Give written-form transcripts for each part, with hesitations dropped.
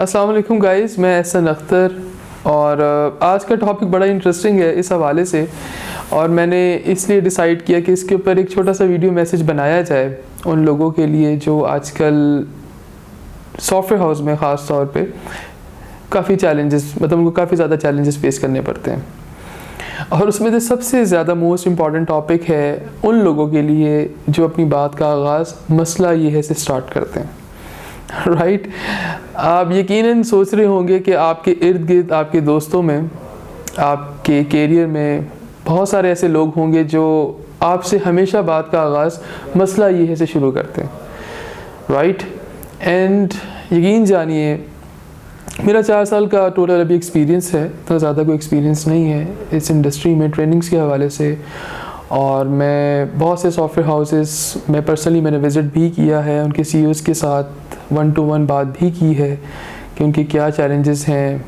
अस्सलाम वालेकुम गाइस, मैं एहसन अख्तर और आज का टॉपिक बड़ा इंटरेस्टिंग है इस हवाले से। और मैंने इसलिए डिसाइड किया कि इसके ऊपर एक छोटा सा वीडियो मैसेज बनाया जाए उन लोगों के लिए जो आजकल सॉफ्टवेयर हाउस में ख़ास तौर पे काफ़ी चैलेंजेस, मतलब उनको काफ़ी ज़्यादा चैलेंजेस फेस करने पड़ते हैं। और उसमें से सबसे ज़्यादा मोस्ट इम्पॉर्टेंट टॉपिक है उन लोगों के लिए जो अपनी बात का आगाज़ मसला ये है से स्टार्ट करते हैं। राइट आप यकीनन सोच रहे होंगे कि आपके इर्द गिर्द, आपके दोस्तों में, आपके कैरियर में बहुत सारे ऐसे लोग होंगे जो आपसे हमेशा बात का आगाज़ मसला ये है से शुरू करते हैं। राइट एंड यकीन जानिए, मेरा 4 साल का टोटल अभी एक्सपीरियंस है, इतना ज़्यादा कोई एक्सपीरियंस नहीं है इस इंडस्ट्री में ट्रेनिंग्स के हवाले से। और मैं बहुत से सॉफ्टवेयर हाउसेस में पर्सनली मैंने विज़िट भी किया है, उनके सीईओज़ के साथ 1-to-1 बात भी की है कि उनके क्या चैलेंजेस हैं,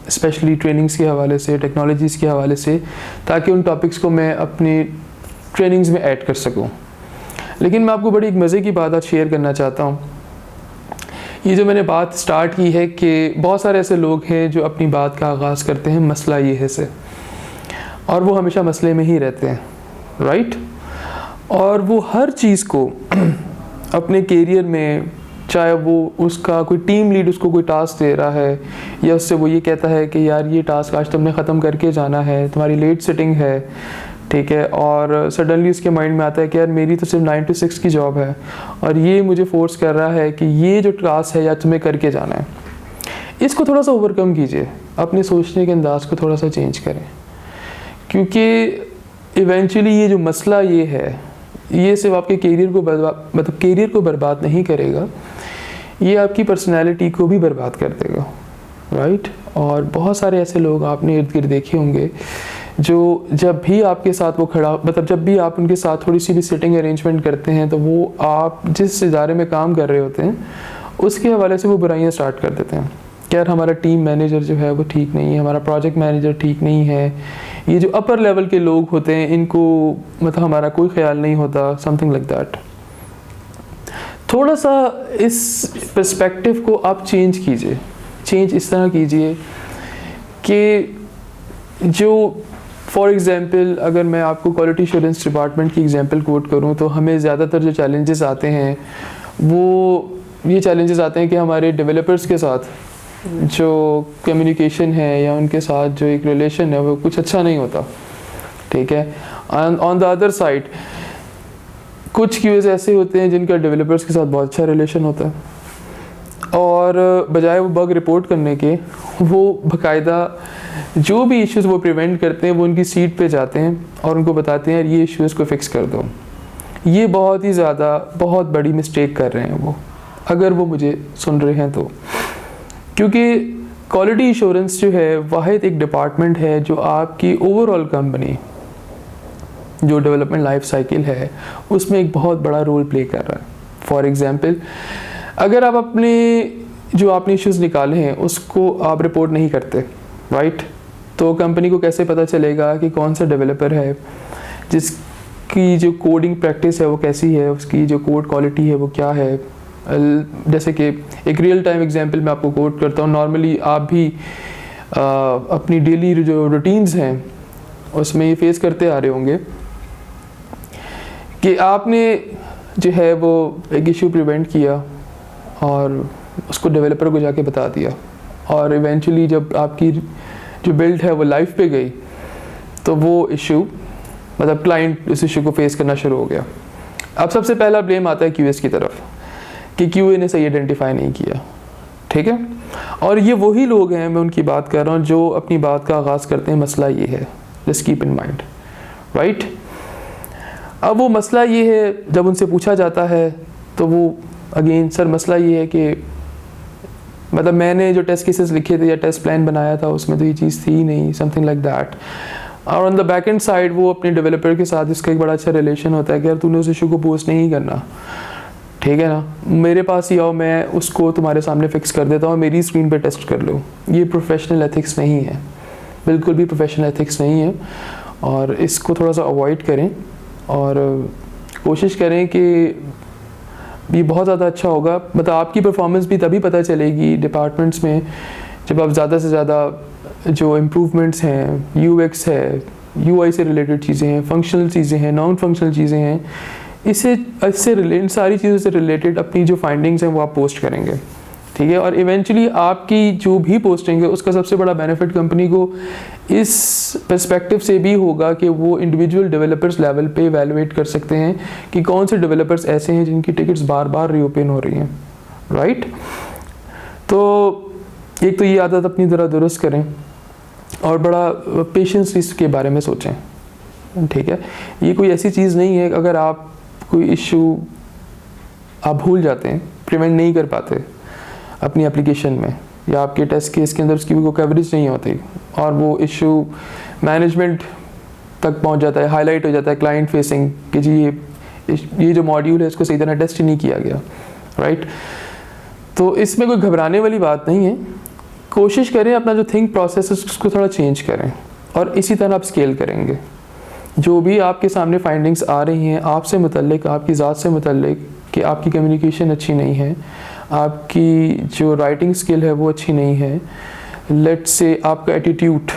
स्पेशली ट्रेनिंग्स के हवाले से, टेक्नोलॉजीज़ के हवाले से, ताकि उन टॉपिक्स को मैं अपनी ट्रेनिंग्स में ऐड कर सकूं। लेकिन मैं आपको बड़ी एक मज़े की बात आज शेयर करना चाहता हूं। ये जो मैंने बात स्टार्ट की है कि बहुत सारे ऐसे लोग हैं जो अपनी बात का आगाज़ करते हैं मसला ये है से, और वो हमेशा मसले में ही रहते हैं। राइट और वो हर चीज़ को अपने कैरियर में, चाहे वो उसका कोई टीम लीड उसको कोई टास्क दे रहा है या उससे वो ये कहता है कि यार ये टास्क आज तुमने ख़त्म करके जाना है, तुम्हारी लेट सिटिंग है, ठीक है, और सडनली उसके माइंड में आता है कि यार मेरी तो सिर्फ 9 to 6 की जॉब है और ये मुझे फोर्स कर रहा है कि ये जो टास्क है यार तुम्हें करके जाना है। इसको थोड़ा सा ओवरकम कीजिए, अपने सोचने के अंदाज को थोड़ा सा चेंज करें, क्योंकि इवेंचुअली ये जो मसला ये है, ये सिर्फ आपके कैरियर को मतलब कैरियर को बर्बाद नहीं करेगा, ये आपकी पर्सनैलिटी को भी बर्बाद कर देगा। राइट और बहुत सारे ऐसे लोग आपने इर्द गिर्द देखे होंगे जो जब भी आपके साथ वो खड़ा, मतलब जब भी आप उनके साथ थोड़ी सी भी सिटिंग अरेंजमेंट करते हैं तो वो आप जिस इदारे में काम कर रहे होते हैं उसके हवाले से वो बुराइयां स्टार्ट कर देते हैं कि यार हमारा टीम मैनेजर जो है वो ठीक नहीं है, हमारा प्रोजेक्ट मैनेजर ठीक नहीं है, ये जो अपर लेवल के लोग होते हैं इनको मतलब हमारा कोई ख्याल नहीं होता, समथिंग लाइक दैट। थोड़ा सा इस पर्सपेक्टिव को आप चेंज कीजिए। चेंज इस तरह कीजिए कि जो फॉर एग्ज़ाम्पल अगर मैं आपको क्वालिटी एश्योरेंस डिपार्टमेंट की एग्जांपल कोट करूं तो हमें ज़्यादातर जो चैलेंजेस आते हैं वो ये चैलेंजेस आते हैं कि हमारे डेवलपर्स के साथ जो कम्युनिकेशन है या उनके साथ जो एक रिलेशन है वो कुछ अच्छा नहीं होता। ठीक है, ऑन द अदर साइड कुछ क्यूएस ऐसे होते हैं जिनका डेवलपर्स के साथ बहुत अच्छा रिलेशन होता है और बजाय वो बग रिपोर्ट करने के वो बाकायदा जो भी इश्यूज़ वो प्रिवेंट करते हैं वो उनकी सीट पे जाते हैं और उनको बताते हैं ये इश्यूज़ को फिक्स कर दो। ये बहुत ही ज़्यादा बहुत बड़ी मिस्टेक कर रहे हैं वो, अगर वो मुझे सुन रहे हैं तो, क्योंकि क्वालिटी एश्योरेंस जो है वाहिद एक डिपार्टमेंट है जो आपकी ओवरऑल कंपनी जो डेवलपमेंट लाइफ साइकिल है उसमें एक बहुत बड़ा रोल प्ले कर रहा है। फॉर एग्ज़ाम्पल अगर आप अपने जो आपने इश्यूज़ निकाले हैं उसको आप रिपोर्ट नहीं करते, राइट, तो कंपनी को कैसे पता चलेगा कि कौन सा डेवलपर है जिसकी जो कोडिंग प्रैक्टिस है वो कैसी है, उसकी जो कोड क्वालिटी है वो क्या है। जैसे कि एक रियल टाइम एग्जांपल मैं आपको कोट करता हूँ। नॉर्मली आप भी अपनी डेली जो रूटीन्स हैं उसमें ये फेस करते आ रहे होंगे कि आपने जो है वो एक इशू प्रिवेंट किया और उसको डेवलपर को जाके बता दिया और इवेंचुअली जब आपकी जो बिल्ड है वो लाइफ पे गई तो वो इशू, मतलब क्लाइंट उस इशू को फेस करना शुरू हो गया। अब सबसे पहला ब्लेम आता है क्यूएस की तरफ कि क्यूए ने सही आइडेंटिफाई नहीं किया। ठीक है, और ये वही लोग हैं, मैं उनकी बात कर रहा हूँ, जो अपनी बात का आगाज़ करते हैं मसला ये है, just keep in mind. Right अब वो मसला ये है, जब उनसे पूछा जाता है तो वो अगेन सर मसला ये है कि मतलब मैंने जो टेस्ट केसेस लिखे थे या टेस्ट प्लान बनाया था उसमें तो ये चीज़ थी नहीं, समथिंग लाइक दैट। और on the back and side वो अपने डेवलपर के साथ इसका एक बड़ा अच्छा रिलेशन होता है कि यार तूने उस इशू को पोस्ट नहीं करना, ठीक है ना, मेरे पास ही आओ, मैं उसको तुम्हारे सामने फिक्स कर देता हूँ, मेरी स्क्रीन पे टेस्ट कर लो। ये प्रोफेशनल एथिक्स नहीं है, बिल्कुल भी प्रोफेशनल एथिक्स नहीं है और इसको थोड़ा सा अवॉइड करें और कोशिश करें कि ये बहुत ज़्यादा अच्छा होगा। मतलब आपकी परफॉर्मेंस भी तभी पता चलेगी डिपार्टमेंट्स में जब आप ज़्यादा से ज़्यादा जो इम्प्रूवमेंट्स हैं, यूएक्स है, यूआई से रिलेटेड चीज़ें हैं, फंक्शनल चीज़ें हैं, नॉन फंक्शनल चीज़ें हैं, इससे इन सारी चीज़ों से रिलेटेड अपनी जो फाइंडिंग्स हैं वो आप पोस्ट करेंगे, ठीक है। और इवेंचुअली आपकी जो भी पोस्टिंग है उसका सबसे बड़ा बेनिफिट कंपनी को इस पर्सपेक्टिव से भी होगा कि वो इंडिविजुअल डेवलपर्स लेवल पे इवैल्यूएट कर सकते हैं कि कौन से डेवलपर्स ऐसे हैं जिनकी टिकट्स बार बार रीओपन हो रही हैं, राइट। तो एक तो ये आदत अपनी तरह दुरुस्त करें और बड़ा पेशेंस इसके बारे में सोचें, ठीक है। ये कोई ऐसी चीज़ नहीं है अगर आप कोई इशू आप भूल जाते हैं, प्रिवेंट नहीं कर पाते अपनी एप्लीकेशन में, या आपके टेस्ट केस के अंदर उसकी भी कोई कवरेज नहीं होती और वो इशू मैनेजमेंट तक पहुंच जाता है, हाईलाइट हो जाता है क्लाइंट फेसिंग कि जी ये जो मॉड्यूल है इसको सही तरह टेस्ट ही नहीं किया गया, राइट। तो इसमें कोई घबराने वाली बात नहीं है। कोशिश करें अपना जो थिंक प्रोसेस है उसको थोड़ा चेंज करें और इसी तरह आप स्केल करेंगे। जो भी आपके सामने फाइंडिंग्स आ रही हैं आपसे मुतल्लिक, आपकी ज़ात से मुतल्लिक कि आपकी कम्युनिकेशन अच्छी नहीं है, आपकी जो राइटिंग स्किल है वो अच्छी नहीं है, लेट्स से आपका एटीट्यूड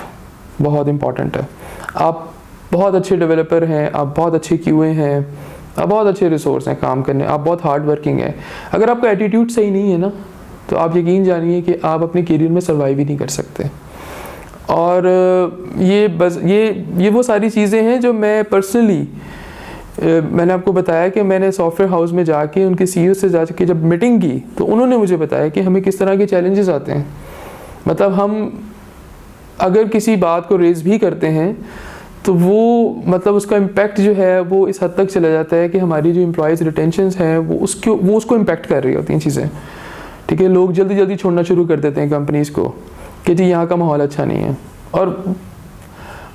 बहुत इम्पॉर्टेंट है, आप बहुत अच्छे डेवलपर हैं, आप बहुत अच्छे क्यूए हैं, आप बहुत अच्छे रिसोर्स हैं काम करने, आप बहुत हार्ड वर्किंग हैं, अगर आपका एटीट्यूड सही नहीं है ना तो आप यकीन जानिए कि आप अपने करियर में सर्वाइव ही नहीं कर सकते। और ये वो सारी चीज़ें हैं जो मैं पर्सनली मैंने आपको बताया कि मैंने सॉफ्टवेयर हाउस में जाके उनके सीईओ से जाके जब मीटिंग की तो उन्होंने मुझे बताया कि हमें किस तरह के चैलेंजेस आते हैं। मतलब हम अगर किसी बात को रेज़ भी करते हैं तो वो मतलब उसका इम्पैक्ट जो है वो इस हद तक चला जाता है कि हमारी जो एम्प्लॉयज़ रिटेंशंस हैं वो उसको इम्पैक्ट कर रही होती हैं चीज़ें, ठीक है। लोग जल्दी जल्दी छोड़ना शुरू कर देते हैं कंपनीज़ को कि जी यहाँ का माहौल अच्छा नहीं है, और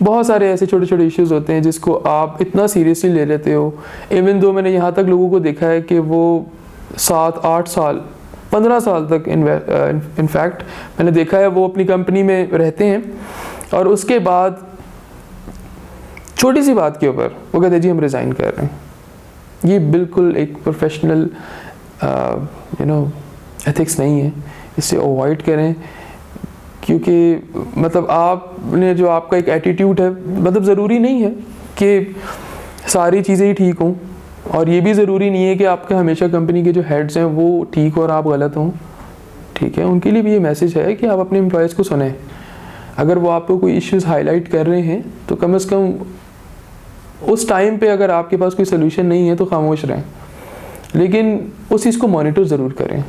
बहुत सारे ऐसे छोटे छोटे इश्यूज़ होते हैं जिसको आप इतना सीरियसली ले लेते हो। इवन दो मैंने यहाँ तक लोगों को देखा है कि वो 7-8 साल 15 साल तक इनफैक्ट मैंने देखा है वो अपनी कंपनी में रहते हैं और उसके बाद छोटी सी बात के ऊपर वो कहते हैं जी हम रिज़ाइन कर रहे हैं। ये बिल्कुल एक प्रोफेशनल एथिक्स नहीं है, इससे अवॉइड करें। क्योंकि मतलब आपने जो आपका एक एटीट्यूड है, मतलब ज़रूरी नहीं है कि सारी चीज़ें ही ठीक हों, और ये भी ज़रूरी नहीं है कि आपके हमेशा कंपनी के जो हेड्स हैं वो ठीक हो और आप गलत हों, ठीक है। उनके लिए भी ये मैसेज है कि आप अपने एम्प्लॉयज़ को सुनें। अगर वो आपको कोई इश्यूज़ हाईलाइट कर रहे हैं तो कम से कम उस टाइम पे अगर आपके पास कोई सोल्यूशन नहीं है तो खामोश रहें, लेकिन उस चीज़ को मॉनिटर ज़रूर करें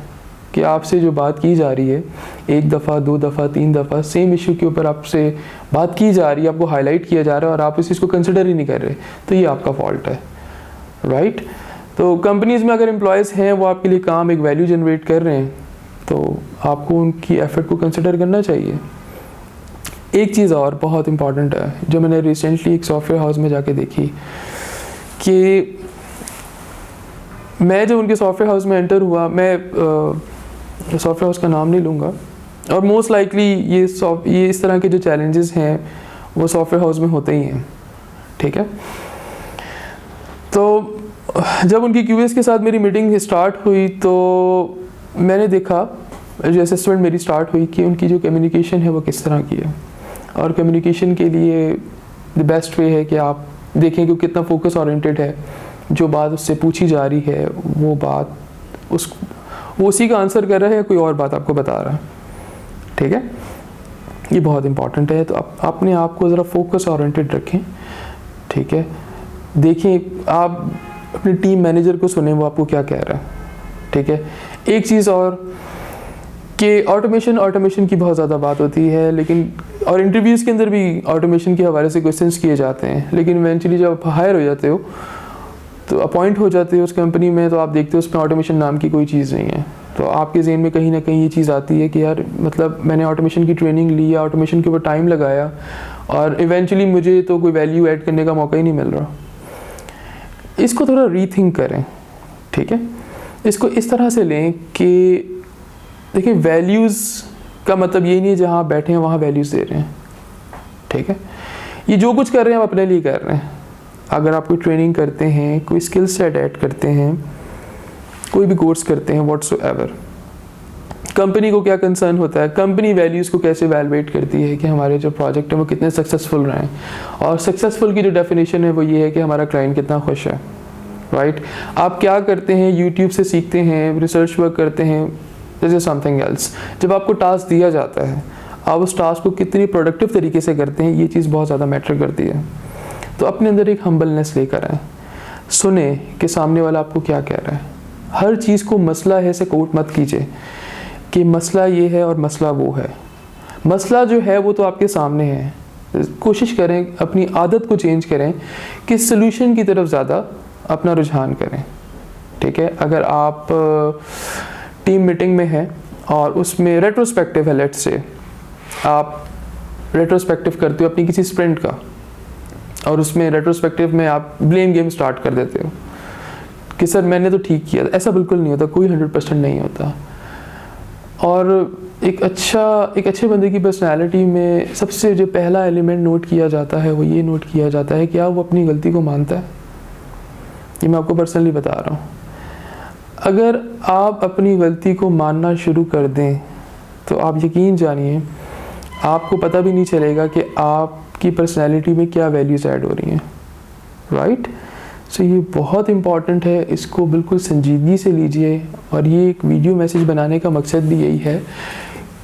कि आपसे जो बात की जा रही है 1 दफ़ा 2 दफ़ा 3 दफ़ा सेम इशू के ऊपर आपसे बात की जा रही है, आपको हाईलाइट किया जा रहा है और आप इस चीज़ को कंसिडर ही नहीं कर रहे, तो ये आपका फॉल्ट है, राइट। तो कंपनीज़ में अगर एम्प्लॉयज़ हैं वो आपके लिए काम एक वैल्यू जनरेट कर रहे हैं तो आपको उनकी एफर्ट को कंसिडर करना चाहिए। एक चीज़ और बहुत इंपॉर्टेंट है जो मैंने रिसेंटली एक सॉफ्टवेयर हाउस में जाके देखी कि मैं जब उनके सॉफ्टवेयर हाउस में एंटर हुआ, मैं सॉफ्टवेयर हाउस का नाम नहीं लूँगा, और मोस्ट लाइकली ये इस तरह के जो चैलेंजेस हैं वो सॉफ्टवेयर हाउस में होते ही हैं, ठीक है। तो जब उनकी क्यूएस के साथ मेरी मीटिंग स्टार्ट हुई तो मैंने देखा जो असेसमेंट मेरी स्टार्ट हुई कि उनकी जो कम्युनिकेशन है वो किस तरह की है। और कम्युनिकेशन के लिए द बेस्ट वे है कि आप देखें कि कितना फोकस ओरिएंटेड है, जो बात उससे पूछी जा रही है वो बात वो उसी का आंसर कर रहा है या कोई और बात आपको बता रहा है, ठीक है। ये बहुत इंपॉर्टेंट है। तो आप अपने आप को ज़रा फोकस ओरिएंटेड रखें, ठीक है। देखिए आप अपने टीम मैनेजर को सुने वो आपको क्या कह रहा है, ठीक है। एक चीज़ और कि ऑटोमेशन की बहुत ज़्यादा बात होती है, लेकिन और इंटरव्यूज़ के अंदर भी ऑटोमेशन के हवाले से क्वेश्चंस किए जाते हैं, लेकिन इवेंचुअली जब आप हायर हो जाते हो तो अपॉइंट हो जाते हो उस कंपनी में तो आप देखते हो उसमें ऑटोमेशन नाम की कोई चीज़ नहीं है। तो आपके ज़हन में कहीं ना कहीं ये चीज़ आती है कि यार मतलब मैंने ऑटोमेशन की ट्रेनिंग ली या ऑटोमेशन के ऊपर टाइम लगाया और इवेंचुअली मुझे तो कोई वैल्यू ऐड करने का मौका ही नहीं मिल रहा। इसको थोड़ा रीथिंक करें, ठीक है। इसको इस तरह से लें कि देखिए वैल्यूज़ का मतलब ये नहीं है जहाँ आप बैठे हैं वहाँ वैल्यूज़ दे रहे हैं, ठीक है। ये जो कुछ कर रहे हैं आप अपने लिए कर रहे हैं। अगर आप कोई ट्रेनिंग करते हैं, कोई स्किल सेट ऐड करते हैं, कोई भी कोर्स करते हैं व्हाट्सोएवर, कंपनी को क्या कंसर्न होता है, कंपनी वैल्यूज़ को कैसे वैल्यूएट करती है कि हमारे जो प्रोजेक्ट है वो कितने सक्सेसफुल रहे हैं। और सक्सेसफुल की जो डेफिनेशन है वो ये है कि हमारा क्लाइंट कितना खुश है, राइट। आप क्या करते हैं, यूट्यूब से सीखते हैं, रिसर्च वर्क करते हैं, दिस इज समथिंग एल्स। जब आपको टास्क दिया जाता है, आप उस टास्क को कितनी प्रोडक्टिव तरीके से करते हैं, ये चीज़ बहुत ज़्यादा मैटर करती है। तो अपने अंदर एक हम्बलनेस लेकर आए, सुने कि सामने वाला आपको क्या कह रहा है। हर चीज़ को मसला है से कोट मत कीजिए कि मसला ये है और मसला वो है। मसला जो है वो तो आपके सामने है। कोशिश करें, अपनी आदत को चेंज करें कि सलूशन की तरफ ज़्यादा अपना रुझान करें, ठीक है। अगर आप टीम मीटिंग में हैं और उसमें रेट्रोस्पेक्टिव है, लेट्स से आप रेट्रोस्पेक्टिव करते हो अपनी किसी स्प्रिंट का, और उसमें रेट्रोस्पेक्टिव में आप ब्लेम गेम स्टार्ट कर देते हो कि सर मैंने तो ठीक किया। ऐसा बिल्कुल नहीं होता, कोई 100% नहीं होता। और एक अच्छे बंदे की पर्सनैलिटी में सबसे जो पहला एलिमेंट नोट किया जाता है वो ये नोट किया जाता है कि क्या वो अपनी गलती को मानता है। ये मैं आपको पर्सनली बता रहा हूँ। अगर आप अपनी गलती को मानना शुरू कर दें तो आप यकीन जानिए आपको पता भी नहीं चलेगा कि आपकी पर्सनैलिटी में क्या वैल्यूज़ ऐड हो रही हैं, राइट। सो ये बहुत इम्पॉर्टेंट है, इसको बिल्कुल संजीदगी से लीजिए। और ये एक वीडियो मैसेज बनाने का मकसद भी यही है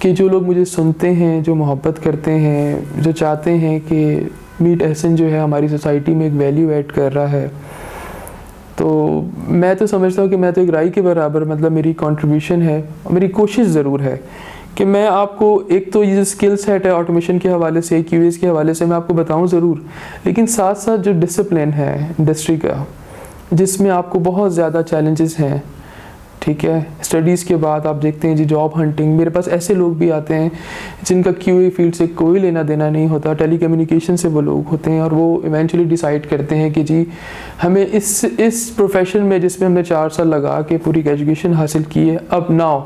कि जो लोग मुझे सुनते हैं, जो मोहब्बत करते हैं, जो चाहते हैं कि मीट एहसन जो है हमारी सोसाइटी में एक वैल्यू ऐड कर रहा है, तो मैं तो समझता हूँ कि मैं तो एक राई के बराबर, मतलब मेरी कंट्रीब्यूशन है, मेरी कोशिश ज़रूर है कि मैं आपको एक तो ये जो स्किल सेट है ऑटोमेशन के हवाले से, क्यूएस के हवाले से मैं आपको बताऊं ज़रूर, लेकिन साथ साथ जो डिसिप्लिन है इंडस्ट्री का, जिसमें आपको बहुत ज़्यादा चैलेंजेस हैं, ठीक है। स्टडीज़ के बाद आप देखते हैं जी जॉब हंटिंग, मेरे पास ऐसे लोग भी आते हैं जिनका क्यूए फील्ड से कोई लेना देना नहीं होता, टेलीकम्युनिकेशन से वो लोग होते हैं, और वो इवेंचुअली डिसाइड करते हैं कि जी हमें इस प्रोफेशन में जिसमें हमने 4 साल लगा के पूरी एजुकेशन हासिल की है, अब नाउ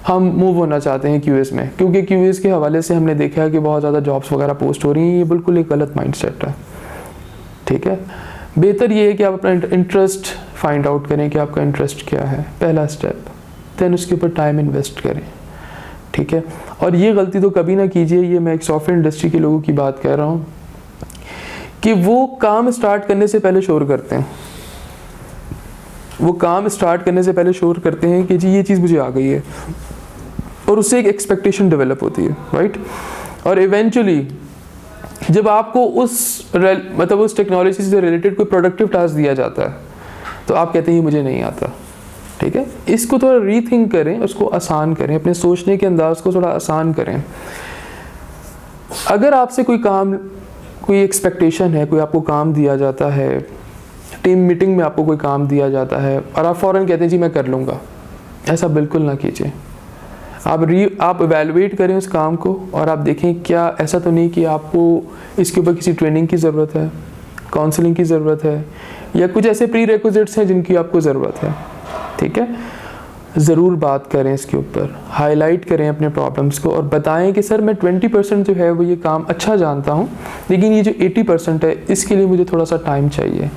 हम मूव होना चाहते हैं क्यूएस में, क्योंकि क्यूएस के हवाले से हमने देखा है कि बहुत ज़्यादा जॉब्स वगैरह पोस्ट हो रही हैं। ये बिल्कुल एक गलत माइंडसेट है, ठीक है। बेहतर ये है कि आप अपना इंटरेस्ट फाइंड आउट करें कि आपका इंटरेस्ट क्या है, पहला स्टेप। देन उसके ऊपर टाइम इन्वेस्ट करें, ठीक है। और ये गलती तो कभी ना कीजिए, ये मैं एक सॉफ्टवेयर इंडस्ट्री के लोगों की बात कर रहा हूँ, कि वो काम स्टार्ट करने से पहले शोर करते हैं, वो काम स्टार्ट करने से पहले शोर करते हैं कि जी ये चीज़ मुझे आ गई है, और उससे एक एक्सपेक्टेशन डेवलप होती है, राइट। और इवेंचुअली जब आपको उस टेक्नोलॉजी से रिलेटेड कोई प्रोडक्टिव टास्क दिया जाता है तो आप कहते हैं ये मुझे नहीं आता, ठीक है। इसको थोड़ा रीथिंक करें, उसको आसान करें, अपने सोचने के अंदाज को थोड़ा आसान करें। अगर आपसे कोई एक्सपेक्टेशन है, कोई आपको काम दिया जाता है, टीम मीटिंग में आपको कोई काम दिया जाता है और आप फ़ौरन कहते हैं जी मैं कर लूँगा, ऐसा बिल्कुल ना कीजिए। आप इवैल्यूएट करें उस काम को और आप देखें क्या ऐसा तो नहीं कि आपको इसके ऊपर किसी ट्रेनिंग की ज़रूरत है, काउंसलिंग की ज़रूरत है, या कुछ ऐसे प्री रिक्विजिट्स हैं जिनकी आपको ज़रूरत है, ठीक है। ज़रूर बात करें इसके ऊपर, हाईलाइट करें अपने प्रॉब्लम्स को और बताएं कि सर मैं 20% जो है वो ये काम अच्छा जानता हूँ, लेकिन ये जो 80% है इसके लिए मुझे थोड़ा सा टाइम चाहिए।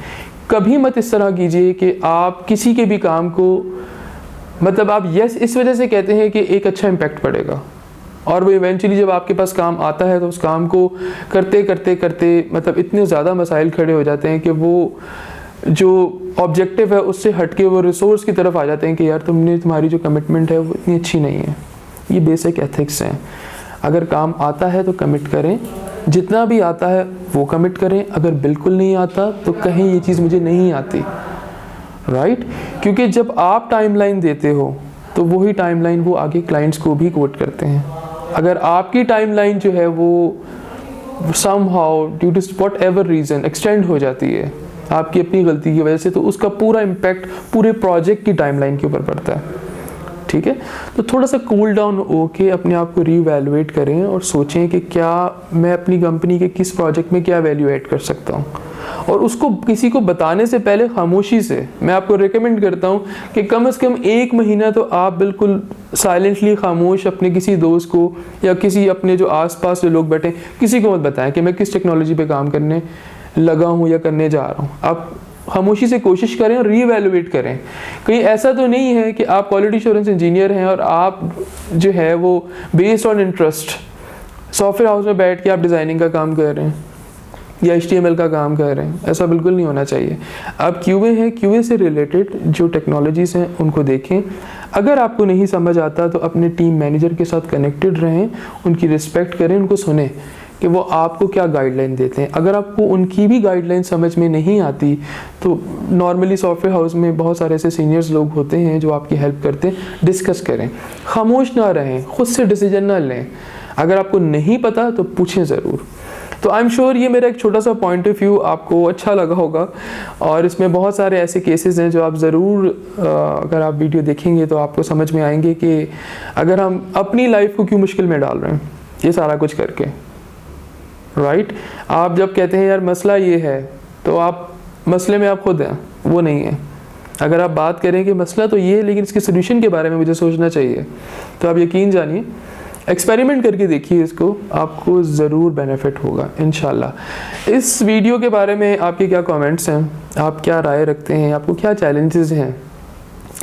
कभी मत इस तरह कीजिए कि आप किसी के भी काम को, मतलब आप यस इस वजह से कहते हैं कि एक अच्छा इम्पैक्ट पड़ेगा, और वो इवेंचुअली जब आपके पास काम आता है तो उस काम को करते करते करते मतलब इतने ज़्यादा मसाइल खड़े हो जाते हैं कि वो जो ऑब्जेक्टिव है उससे हटके वो रिसोर्स की तरफ आ जाते हैं कि यार तुम्हारी जो कमिटमेंट है वो इतनी अच्छी नहीं है। ये बेसिक एथिक्स हैं। अगर काम आता है तो कमिट करें, जितना भी आता है वो कमिट करें। अगर बिल्कुल नहीं आता तो कहें ये चीज़ मुझे नहीं आती, राइट। क्योंकि जब आप टाइमलाइन देते हो तो वही टाइमलाइन वो आगे क्लाइंट्स को भी कोट करते हैं। अगर आपकी टाइमलाइन जो है वो somehow due to whatever reason extend हो जाती है आपकी अपनी गलती की वजह से, तो उसका पूरा इम्पैक्ट पूरे प्रोजेक्ट की टाइमलाइन के ऊपर पड़ता है, ठीक है। तो थोड़ा सा कूल डाउन होके अपने आप को रीवैल्यूएट करें और सोचें कि क्या मैं अपनी कंपनी के किस प्रोजेक्ट में क्या वैल्यू ऐड कर सकता हूँ, और उसको किसी को बताने से पहले खामोशी से मैं आपको रिकमेंड करता हूँ कि कम से कम 1 महीना तो आप बिल्कुल साइलेंटली खामोश अपने किसी दोस्त को या किसी अपने जो आसपास जो लोग बैठे किसी को मत बताएं कि मैं किस टेक्नोलॉजी पे काम करने लगा हूँ या करने जा रहा हूँ। आप खामोशी से कोशिश करें और रीवैल्यूएट करें। कहीं ऐसा तो नहीं है कि आप क्वालिटी एश्योरेंस इंजीनियर हैं और आप जो है वो based on interest software house में बैठ के आप डिज़ाइनिंग का काम कर रहे हैं या HTML का काम कर रहे हैं, ऐसा बिल्कुल नहीं होना चाहिए। आप QA हैं, QA से रिलेटेड जो टेक्नोलॉजीज़ हैं उनको देखें। अगर आपको नहीं समझ आता तो अपने टीम मैनेजर के साथ कनेक्टेड रहें, उनकी रिस्पेक्ट करें, उनको सुने कि वो आपको क्या गाइडलाइन देते हैं। अगर आपको उनकी भी गाइडलाइन समझ में नहीं आती तो नॉर्मली सॉफ्टवेयर हाउस में बहुत सारे ऐसे सीनियर्स लोग होते हैं जो आपकी हेल्प करते हैं। डिस्कस करें, खामोश ना रहें, खुद से डिसीजन ना लें। अगर आपको नहीं पता तो पूछें ज़रूर। तो आई एम श्योर ये मेरा एक छोटा सा पॉइंट ऑफ व्यू आपको अच्छा लगा होगा, और इसमें बहुत सारे ऐसे केसेस हैं जो आप ज़रूर अगर आप वीडियो देखेंगे तो आपको समझ में आएंगे कि अगर हम अपनी लाइफ को क्यों मुश्किल में डाल रहे हैं ये सारा कुछ करके, राइट। आप जब कहते हैं यार मसला ये है, तो आप मसले में आप खुद हैं, वो नहीं है। अगर आप बात करें कि मसला तो ये है लेकिन इसके सोल्यूशन के बारे में मुझे सोचना चाहिए, तो आप यकीन जानिए, एक्सपेरिमेंट करके देखिए इसको, आपको ज़रूर बेनिफिट होगा इंशाल्लाह। इस वीडियो के बारे में आपके क्या कमेंट्स हैं, आप क्या राय रखते हैं, आपको क्या चैलेंजेस हैं,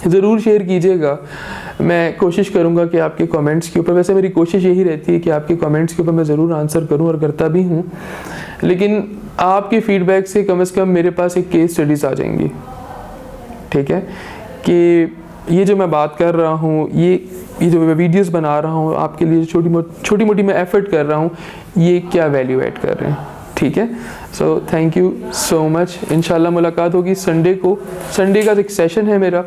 ज़रूर शेयर कीजिएगा। मैं कोशिश करूंगा कि आपके कमेंट्स के ऊपर, वैसे मेरी कोशिश यही रहती है कि आपके कमेंट्स के ऊपर मैं ज़रूर आंसर करूं और करता भी हूं, लेकिन आपके फीडबैक से कम मेरे पास एक केस स्टडीज़ आ जाएंगी, ठीक है, कि ये जो मैं बात कर रहा हूँ, ये जो मैं वीडियोस बना रहा हूँ आपके लिए, छोटी मोटी मैं एफर्ट कर रहा हूँ, ये क्या वैल्यू ऐड कर रहे हैं, ठीक है। So thank you so much. इंशाल्लाह मुलाकात होगी संडे को। संडे का एक सेशन है मेरा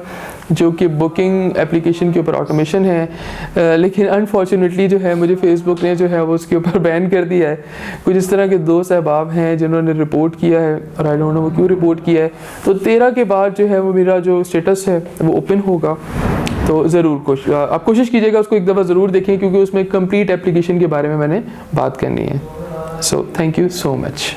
जो कि बुकिंग एप्लीकेशन के ऊपर ऑटोमेशन है, लेकिन अनफॉर्चुनेटली जो है मुझे फेसबुक ने जो है वो उसके ऊपर बैन कर दिया है। कुछ इस तरह के 2 अहबाब हैं जिन्होंने रिपोर्ट किया है और आई डोंट नो वो क्यों रिपोर्ट किया है। तो 13 के बाद जो है वो मेरा जो स्टेटस है वो ओपन होगा, तो ज़रूर आप कोशिश कीजिएगा उसको एक दफ़ा ज़रूर देखें, क्योंकि उसमें कंप्लीट एप्लीकेशन के बारे में मैंने बात करनी है। So thank you so much.